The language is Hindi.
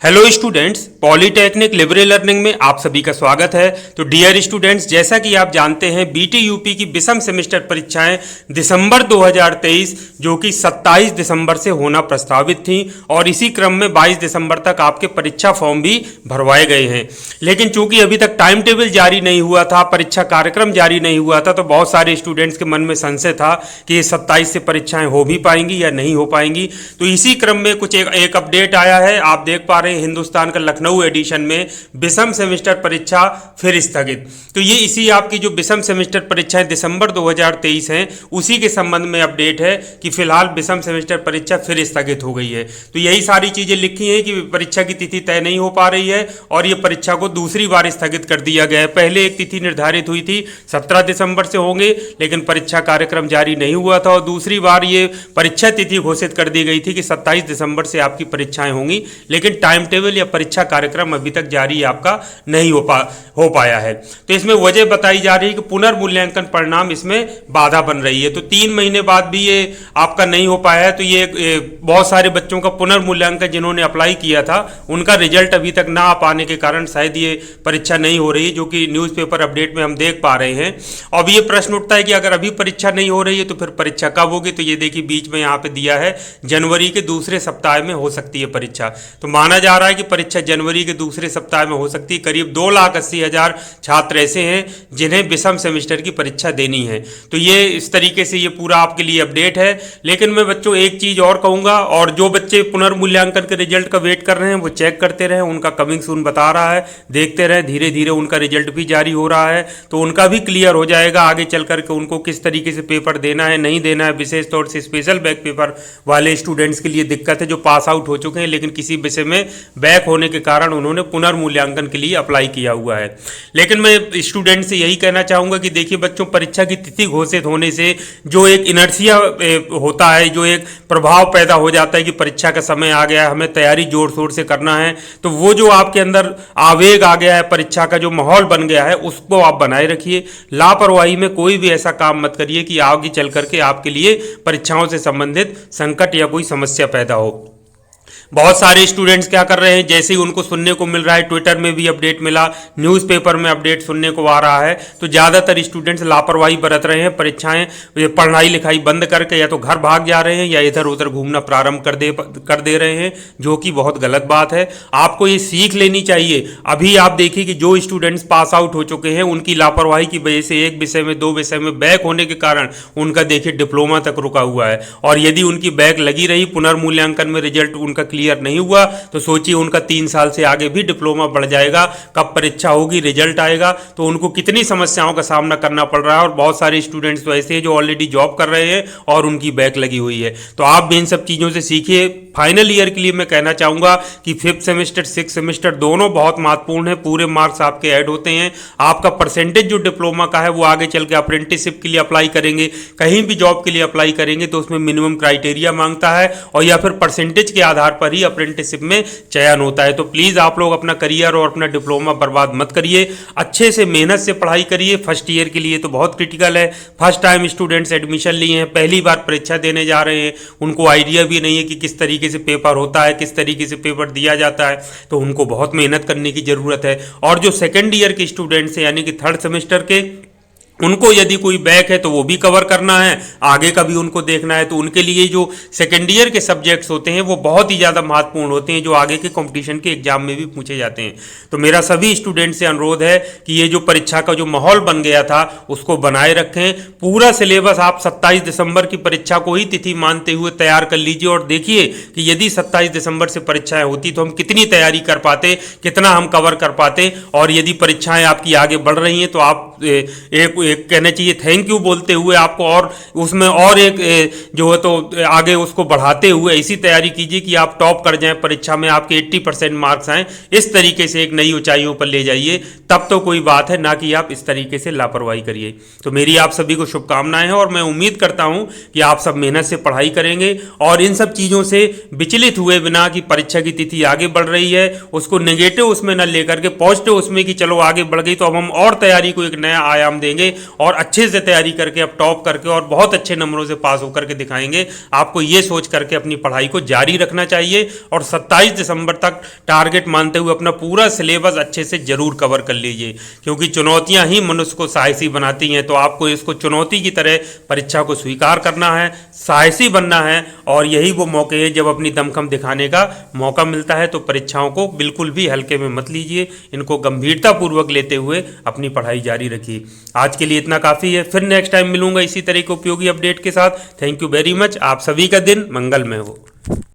Hello students, polytechnic liberal learning में आप सभी का स्वागत है। तो डियर स्टूडेंट्स, जैसा कि आप जानते हैं बीटी यूपी की विषम सेमेस्टर परीक्षाएं दिसंबर 2023 जो कि 27 दिसंबर से होना प्रस्तावित थी और इसी क्रम में 22 दिसंबर तक आपके परीक्षा फॉर्म भी भरवाए गए हैं। लेकिन चूंकि अभी तक टाइम टेबल जारी नहीं हुआ था, परीक्षा कार्यक्रम जारी नहीं हुआ था, तो बहुत सारे स्टूडेंट्स के मन में संशय था कि ये 27 से परीक्षाएं हो भी पाएंगी या नहीं हो पाएंगी। तो इसी क्रम में कुछ एक अपडेट आया है। आप देख पा रहे हैं हिंदुस्तान का लखनऊ एडिशन में विषम सेमेस्टर परीक्षा फिर स्थगित। तो ये इसी आपकी जो विषम सेमेस्टर परीक्षाएं दिसंबर 2023 हैं उसी के संबंध में अपडेट है कि फिलहाल विषम सेमेस्टर परीक्षा फिर स्थगित हो गई है। तो यही सारी चीजें लिखी हैं कि परीक्षा की तिथि तय नहीं हो पा रही है और ये परीक्षा को दूसरी बार स्थगित कर दिया गया है। पहले एक तिथि निर्धारित हुई थी 17 दिसंबर से होंगे, लेकिन परीक्षा कार्यक्रम जारी नहीं हुआ था और दूसरी बार ये परीक्षा तिथि घोषित कर दी गई थी कि 27 दिसंबर से आपकी परीक्षाएं होंगी, लेकिन टाइम टेबल या परीक्षा कार्यक्रम अभी तक जारी आपका नहीं हो पाया है। तो इसमें वजह बताई जा रही है कि पुनर्मूल्यांकन परिणाम इसमें बाधा बन रही है। तो 3 महीने बाद भी ये आपका नहीं हो पाया है। तो ये बहुत सारे बच्चों का पुनर्मूल्यांकन जिन्होंने अप्लाई किया था उनका रिजल्ट अभी तक ना आ पाने के कारण शायद ये परीक्षा नहीं हो रही, जो कि न्यूज़पेपर अपडेट में हम देख पा रहे हैं। अब ये प्रश्न उठता है कि अगर अभी परीक्षा नहीं हो रही है तो फिर परीक्षा कब होगी। तो ये देखिए बीच में यहाँ पे दिया है जनवरी के दूसरे सप्ताह में हो सकती है परीक्षा। तो माना जा रहा है कि परीक्षा जनवरी के दूसरे सप्ताह में हो सकती है। करीब 2,80,000 छात्र ऐसे हैं जिन्हें विषम सेमेस्टर की परीक्षा देनी है। तो ये इस तरीके से ये पूरा आपके लिए अपडेट है। लेकिन मैं बच्चों एक चीज और कहूंगा, और जो बच्चे पुनर्मूल्यांकन के रिजल्ट का वेट कर रहे हैं वो चेक करते रहे, उनका कमिंग सून बता रहा है, देखते रहे, धीरे धीरे उनका रिजल्ट भी जारी हो रहा है तो उनका भी क्लियर हो जाएगा आगे चल करके उनको किस तरीके से पेपर देना है नहीं देना है। विशेष तौर से स्पेशल बैक पेपर वाले स्टूडेंट्स के लिए दिक्कत है जो पास आउट हो चुके हैं लेकिन किसी विषय में बैक होने के कारण उन्होंने पुनर्मूल्यांकन के लिए अप्लाई किया हुआ है। लेकिन मैं स्टूडेंट से यही कहना चाहूंगा कि देखिए बच्चों, परीक्षा की तिथि घोषित होने से जो एक इनर्शिया होता है, जो एक प्रभाव पैदा हो जाता है कि परीक्षा का समय आ गया है, हमें तैयारी जोर शोर से करना है, तो वो जो आपके अंदर आवेग आ गया है, परीक्षा का जो माहौल बन गया है उसको आप बनाए रखिए। लापरवाही में कोई भी ऐसा काम मत करिए कि आगे चल करके आपके लिए परीक्षाओं से संबंधित संकट या कोई समस्या पैदा हो। बहुत सारे स्टूडेंट्स क्या कर रहे हैं, जैसे ही उनको सुनने को मिल रहा है, ट्विटर में भी अपडेट मिला, न्यूज़पेपर में अपडेट सुनने को आ रहा है, तो ज़्यादातर स्टूडेंट्स लापरवाही बरत रहे हैं। परीक्षाएं पढ़ाई लिखाई बंद करके या तो घर भाग जा रहे हैं या इधर उधर घूमना प्रारंभ कर दे रहे हैं, जो कि बहुत गलत बात है। आपको ये सीख लेनी चाहिए। अभी आप देखिए कि जो स्टूडेंट्स पास आउट हो चुके हैं उनकी लापरवाही की वजह से एक विषय में 2 विषय में बैक होने के कारण उनका देखिए डिप्लोमा तक रुका हुआ है। और यदि उनकी बैक लगी रही, पुनर्मूल्यांकन में रिजल्ट उनका क्लियर नहीं हुआ, तो सोचिए उनका 3 साल से आगे भी डिप्लोमा बढ़ जाएगा। कब परीक्षा होगी, रिजल्ट आएगा, तो उनको कितनी समस्याओं का सामना करना पड़ रहा है। और बहुत सारे स्टूडेंट्स तो ऐसे हैं जो ऑलरेडी जॉब कर रहे हैं और उनकी बैक लगी हुई है। तो आप भी इन सब चीज़ों से सीखिए। फाइनल ईयर के लिए मैं कहना चाहूँगा कि 5th सेमेस्टर 6th सेमेस्टर दोनों बहुत महत्वपूर्ण है। पूरे मार्क्स आपके ऐड होते हैं। आपका परसेंटेज जो डिप्लोमा का है वो आगे चल के अप्रेंटिसशिप के लिए अप्लाई करेंगे, कहीं भी जॉब के लिए अप्लाई करेंगे तो उसमें मिनिमम क्राइटेरिया मांगता है और या फिर परसेंटेज के आधार पर ही अप्रेंटिसशिप में चयन होता है। तो प्लीज़ आप लोग अपना करियर और अपना डिप्लोमा बर्बाद मत करिए। अच्छे से मेहनत से पढ़ाई करिए। फर्स्ट ईयर के लिए तो बहुत क्रिटिकल है। फर्स्ट टाइम स्टूडेंट्स एडमिशन लिए हैं, पहली बार परीक्षा देने जा रहे हैं, उनको आइडिया भी नहीं है कि किस तरीके से पेपर होता है, किस तरीके से पेपर दिया जाता है, तो उनको बहुत मेहनत करने की ज़रूरत है। और जो सेकेंड ईयर के स्टूडेंट्स हैं यानी कि 3rd सेमेस्टर के, उनको यदि कोई बैक है तो वो भी कवर करना है, आगे का भी उनको देखना है। तो उनके लिए जो सेकेंड ईयर के सब्जेक्ट्स होते हैं वो बहुत ही ज़्यादा महत्वपूर्ण होते हैं, जो आगे के कंपटीशन के एग्जाम में भी पूछे जाते हैं। तो मेरा सभी स्टूडेंट से अनुरोध है कि ये जो परीक्षा का जो माहौल बन गया था उसको बनाए रखें। पूरा सिलेबस आप 27 दिसंबर की परीक्षा को ही तिथि मानते हुए तैयार कर लीजिए और देखिए कि यदि 27 दिसंबर से परीक्षाएं होती तो हम कितनी तैयारी कर पाते, कितना हम कवर कर पाते। और यदि परीक्षाएं आपकी आगे बढ़ रही हैं तो आप एक कहना चाहिए थैंक यू बोलते हुए आपको और उसमें और एक जो है तो आगे उसको बढ़ाते हुए ऐसी तैयारी कीजिए कि आप टॉप कर जाएं परीक्षा में, आपके 80% मार्क्स आएँ। इस तरीके से एक नई ऊंचाइयों पर ले जाइए, तब तो कोई बात है, ना कि आप इस तरीके से लापरवाही करिए। तो मेरी आप सभी को शुभकामनाएं हैं और मैं उम्मीद करता हूं कि आप सब मेहनत से पढ़ाई करेंगे और इन सब चीज़ों से विचलित हुए बिना कि परीक्षा की तिथि आगे बढ़ रही है उसको नेगेटिव उसमें न लेकर के पॉजिटिव उसमें कि चलो आगे बढ़ गई तो अब हम और तैयारी को एक नया आयाम देंगे और अच्छे से तैयारी करके अब टॉप करके और बहुत अच्छे नंबरों से पास होकर के दिखाएंगे। आपको ये सोच करके अपनी पढ़ाई को जारी रखना चाहिए और 27 दिसंबर तक टारगेट मानते हुए अपना पूरा सिलेबस अच्छे से जरूर कवर कर लीजिए, क्योंकि चुनौतियां ही मनुष्य को साहसी बनाती हैं। तो आपको इसको चुनौती की तरह परीक्षा को स्वीकार करना है, साहसी बनना है, और यही वो मौके हैं जब अपनी दमखम दिखाने का मौका मिलता है। तो परीक्षाओं को बिल्कुल भी हल्के में मत लीजिए, इनको गंभीरता पूर्वक लेते हुए अपनी पढ़ाई जारी रखिए। आज के लिए इतना काफ़ी है, फिर नेक्स्ट टाइम मिलूंगा इसी तरह के उपयोगी अपडेट के साथ। Thank you very much. आप सभी का दिन मंगलमय हो।